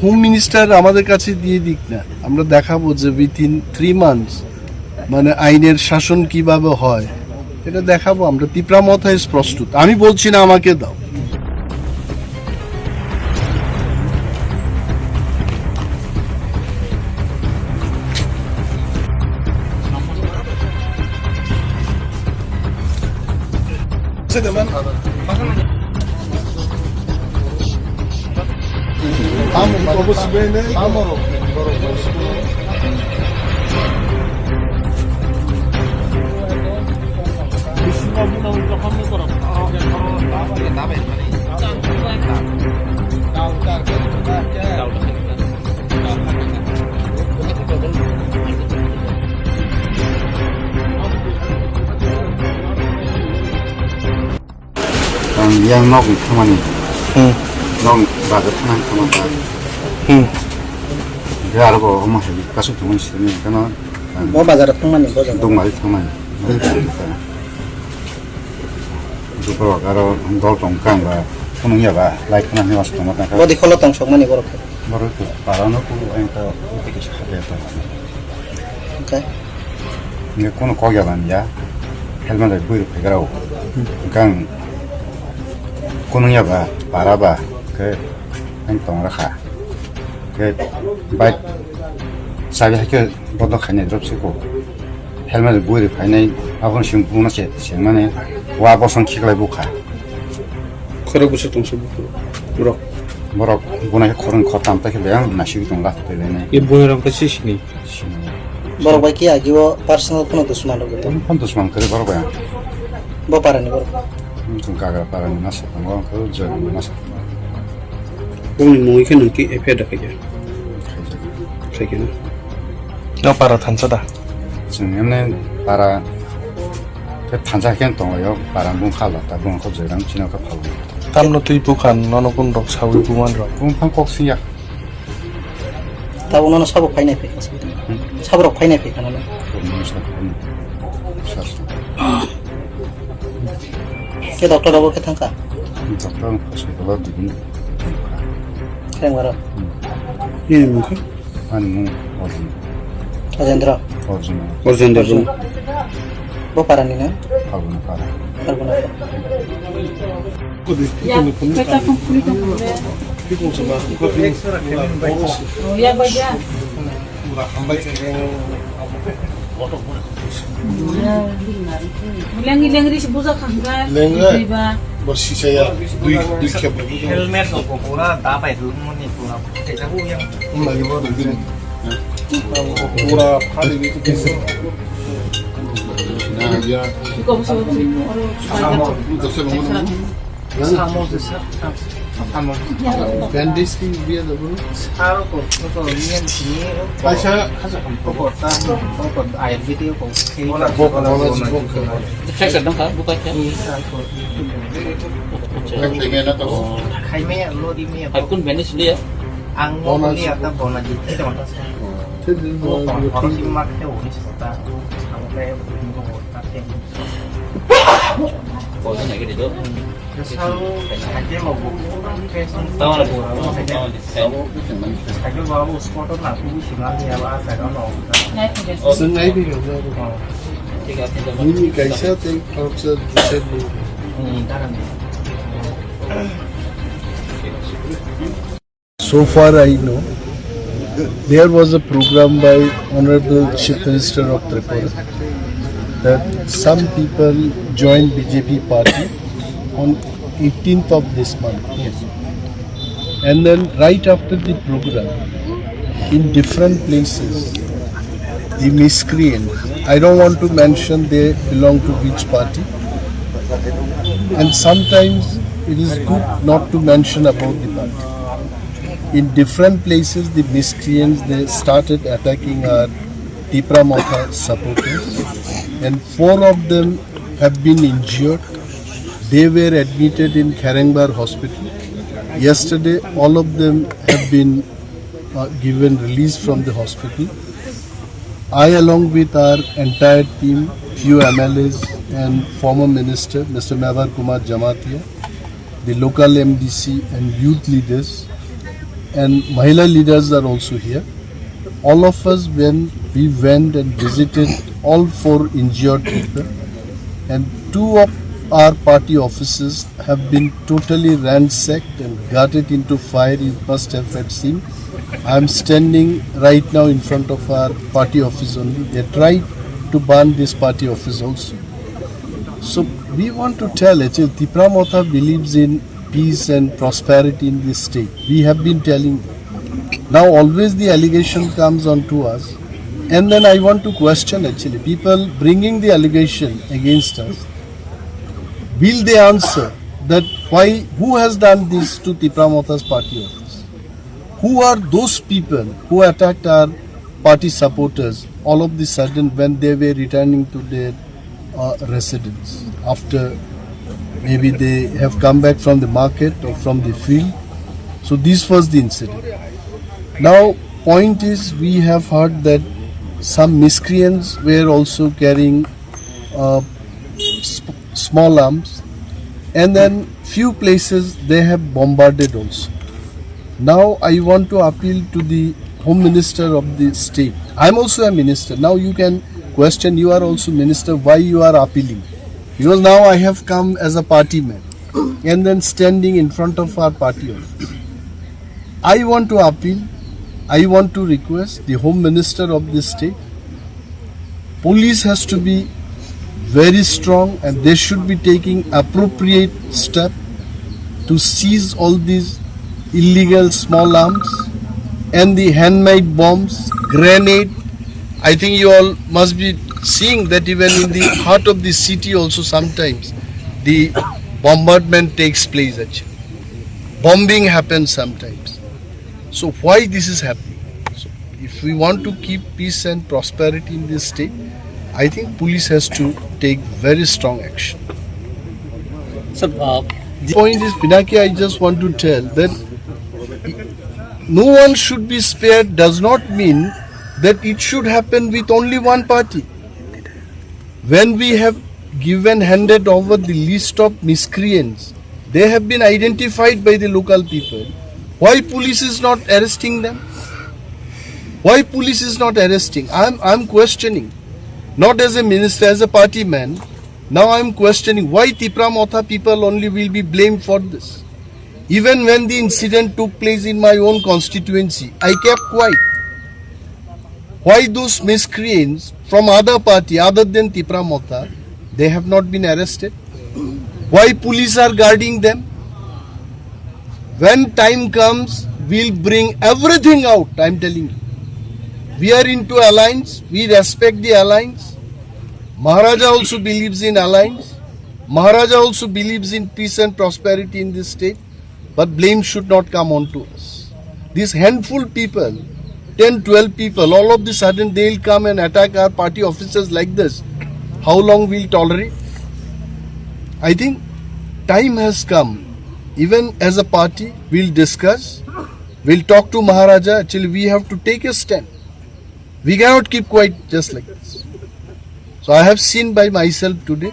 Home minister আমাদের কাছে দিয়ে দিক না, আমরা দেখাবো যে উইথিন 3 months মানে আইনের শাসন কিভাবে হয় এটা দেখাবো আমরা। তিপ্রামথায় প্রস্তুত, আমি বলছি না আমাকে দাও। yang nok kemana? Nok bagat nang kemana? Dia ada kok masih kasut cuma sini karena. Mau bazar kemana? Dong mari kemana? Itu kalau dol tongkang bah, kunung ya bah, like kena ni was tongkang. Mau di kalau tong sok mana borok? Baru tu, parano ku yang tu itu kisah dia tu. Okay. Ni kunung kau jalan ya, helmet ada bui pegarau, kang. Kunungnya bah, parah bah, ke yang tong rakha, ke baik saya ke bodoh hanya drop siko, helmet gue di pakai abang simpul nasi, mana wah bosan kiklah buka. Kalau bisa tunggu buruk. Borok bunanya korang kotam tak kebayang nasi itu enggak tu ini. Ibu orang kecil sini. Borok baik ya, jiwa personal pun untuk semua orang itu. Pun tu semua kerja borok ya. Bawa parah nih borok. Mungkin kagak parah nasi, orang kerja jangan nasi. Orang mungkin nanti efek ada kerja. Kerja ni. Kau parah tansa dah. Sebenarnya parah. Ke tansa kan tong yo parah bung kalah, tapi bung kau jarang cina kau palu. Tamno tu ibu kan, nono pun dok sawi buan rak. Bung pangkok sih ya. Tahu nono sabuk pakai nepi. Sabuk pakai nepi kan nono. Ke dokter apa ke tangka? Dokter pasti kalau begini. Keren baru. Ini mungkin. Anu origin. Ajendra. Origin dah. Bawa parah nih na? Kalau parah. Kalau nak. Ya, kita kumpul itu boleh. Oh ya baca. Lengi di sebuah kangkar. Lengi. Bersih saya dui kep. Helmet của cô nó đã phải hướng một phù hợp để cho vui không? Lagi baru begini. Pura hari itu bisa. Nah dia. Kau bisa Untuk sebelum Samo từ sắc, samo. Bandage ki dia tu. Sao cô miên chí. Saya Cô ta cô ai video cô khi Cek sedang kan, bukan cek. hay mẹ lo đi mẹ. Aku pun bandage dia. Ang mo đi ta còn là gì thế mà ta sẽ. Thế thì Có khi mắc theo ổn thì ta. Sao cái cô ta thêm. Kau nak ke dia? Sao cái mà bộ cái xong. Tahu lah bu. Cái vào một sport là cũng chỉ là nhà ba phải nó nó. Sen này भी हो जाएगा। Ini कैसा थे आपसे दूसरे लोग। So far I know, there was a program by Honorable Chief Minister of Tripura that some people joined BJP party on 18th of this month. And then right after the program, in different places, the miscreants, I don't want to mention they belong to which party, and sometimes it is good not to mention about the party. In different places, the miscreants, they started attacking our Tipramotha supporters, and 4 of them have been injured. They were admitted in Karangbar hospital. Yesterday, all of them have been given release from the hospital. I, along with our entire team, few MLAs and former Minister, Mr. Mehbar Kumar Jamatia, the local MDC and youth leaders, and Mahila leaders are also here. All of us, when we went and visited all 4 injured people, and 2 of our party offices have been totally ransacked and gutted into fire. You must have seen. I am standing right now in front of our party office only. They tried to burn this party office also. So we want to tell actually Tipra Motha believes in peace and prosperity in this state. We have been telling. Now always the allegation comes onto us, and then I want to question actually people bringing the allegation against us. Will they answer that why, who has done this to Tipra Motha's party office? Who are those people who attacked our party supporters all of the sudden when they were returning to their residence after maybe they have come back from the market or from the field? So this was the incident. Now point is, we have heard that some miscreants were also carrying small arms, and then few places they have bombarded also. Now I want to appeal to the Home Minister of the state. I am also a minister. Now you can question, you are also minister, why you are appealing? Because now I have come as a party man and then standing in front of our party office. I want to appeal, I want to request the Home Minister of this state. Police has to be very strong and they should be taking appropriate step to seize all these illegal small arms and the handmade bombs, grenade. I think you all must be seeing that even in the heart of the city also sometimes the bombardment takes place actually. Bombing happens sometimes. So why this is happening? So if we want to keep peace and prosperity in this state, I think police has to take very strong action. Sir, The point is, Pinaki, I just want to tell that no one should be spared does not mean that it should happen with only one party. When we have handed over the list of miscreants, they have been identified by the local people. Why police is not arresting them? Why police is not arresting? I'm questioning. Not as a minister, as a party man. Now I'm questioning why Tipra Motha people only will be blamed for this. Even when the incident took place in my own constituency, I kept quiet. Why those miscreants from other party other than Tipra Motha, they have not been arrested? Why police are guarding them? When time comes, we'll bring everything out, I'm telling you. We are into alliance, we respect the alliance. Maharaja also believes in alliance. Maharaja also believes in peace and prosperity in this state. But blame should not come on to us. These handful people, 10, 12 people, all of the sudden they'll come and attack our party officers like this. How long we'll tolerate? I think time has come. Even as a party, we'll discuss. We'll talk to Maharaja. Actually, we have to take a stand. We cannot keep quiet just like this. So I have seen by myself today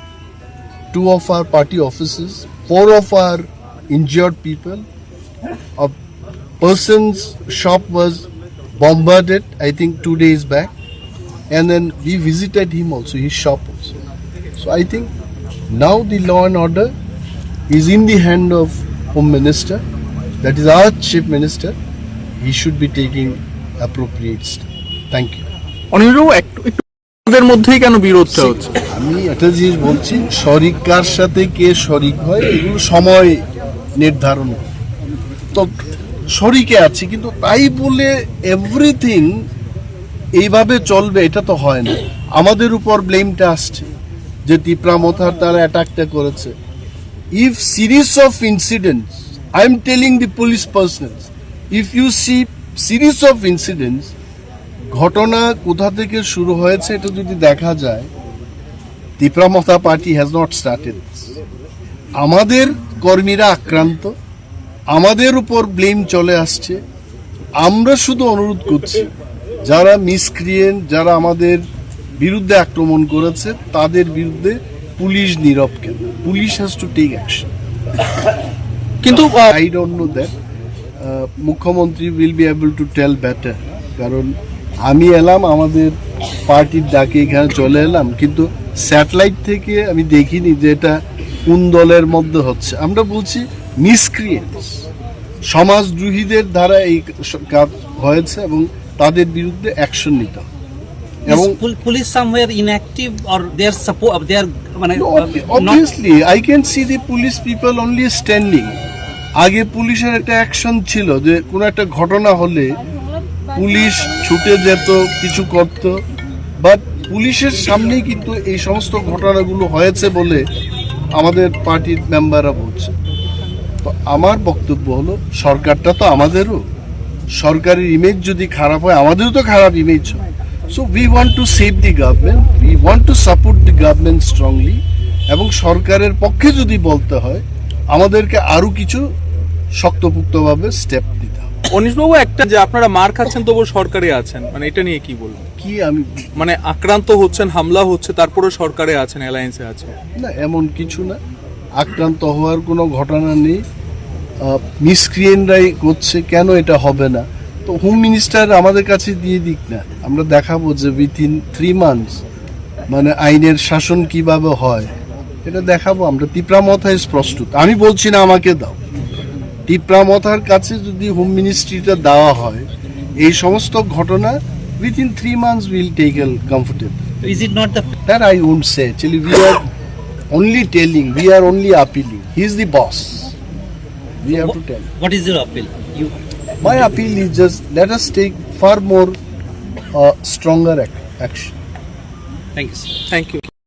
2 of our party officers, 4 of our injured people. A person's shop was bombarded, I think 2 days back. And then we visited him also, his shop also. So I think now the law and order is in the hand of Home Minister. That is our Chief Minister. He should be taking appropriate step. Thank you. অনিরও একটু ওদের মধ্যেই কেন বিরোধটা হচ্ছে? আমি একটা জিনিস বলছি, শরিক কার সাথে কে শরিক হয় এগুলো সময় নির্ধারণ করে। তো শরিকে আছে কিন্তু তাই বলে এভরিথিং এইভাবে চলবে এটা তো হয় না। আমাদের উপর ব্লেমটা আসছে যে টিপরা মথার তারা অ্যাটাকটা করেছে। If series of incidents, I am telling the police persons, if you see series of incidents, ঘটনা কোথা থেকে শুরু হয়েছে এটা যদি দেখা যায়, টিপরা মথা পার্টি হ্যাজ নট স্টার্টেড। আমাদের কর্মীরা আক্রান্ত, আমাদের উপর ব্লেম চলে আসছে। আমরা শুধু অনুরোধ করছি যারা মিসক্রিয়েন্ট, যারা আমাদের বিরুদ্ধে আক্রমণ করেছে তাদের বিরুদ্ধে পুলিশ নীরব কেন? Police has to take action. কিন্তু আই ডোন্ট নো দ্যাট মুখ্যমন্ত্রী will be able to tell better, কারণ আমি এলাম আমাদের পার্টির ডাকে এখানে চলে এলাম, কিন্তু স্যাটেলাইট থেকে আমি দেখিনি যে এটা কোন দলের মধ্যে হচ্ছে। আমরা বলছি মিসক্রিয়েন্টস, সমাজদ্রোহীদের দ্বারা এই কাজ হয়েছে এবং তাদের বিরুদ্ধে অ্যাকশন নিতে হবে। এবং Is police somewhere inactive or they are support? They are মানে obviously I can see the police people only standing. আগে পুলিশের একটা অ্যাকশন ছিল যে কোনো একটা ঘটনা হলে পুলিশ ছুটে যেত, কিছু করত, বাট পুলিশের সামনেই কিন্তু এই সমস্ত ঘটনাগুলো হয়েছে বলে আমাদের পার্টির মেম্বাররা বলছে। তো আমার বক্তব্য হলো সরকারটা তো আমাদেরও, সরকারের ইমেজ যদি খারাপ হয় আমাদেরও তো খারাপ ইমেজ হয়। So we want to save the government, we want to support the government strongly, এবং সরকারের পক্ষে যদি বলতে হয় আমাদেরকে আরও কিছু শক্তপোক্তভাবে স্টেপ দিতে হবে। অনিশবাবু, একটা যে আপনারা মার খাচ্ছেন তবু সরকারে আছেন, মানে এটা নিয়ে কি বলবেন? কি আমি মানে আক্রান্ত হচ্ছেন, হামলা হচ্ছে, তারপরে সরকারে আছেন, অ্যালায়েন্সে আছেন? না, এমন কিছু না, আক্রান্ত হওয়ার কোনো ঘটনা নেই। মিসক্রিয়েন্টরাই করছে, কেন এটা হবে না? তো হোম মিনিস্টার আমাদের কাছে দিয়ে দিক না, আমরা দেখাবো যে উইথিন 3 months মানে আইনের শাসন কিভাবে হয় এটা দেখাবো আমরা। তিপ্রামথায় প্রস্তুত, আমি বলছি না আমাকে দাও, তিপ্রামথার কাছে যদি হোম মিনিস্ট্রিটা দেওয়া হয় এই সমস্ত ঘটনা within 3 months will tackle comfortable. is it not the That I won't say. Actually, we are only telling, we are only appealing. He is the boss. We have to tell. what is your appeal? You My appeal is just let us take far more stronger action. thank you, sir. Thank you.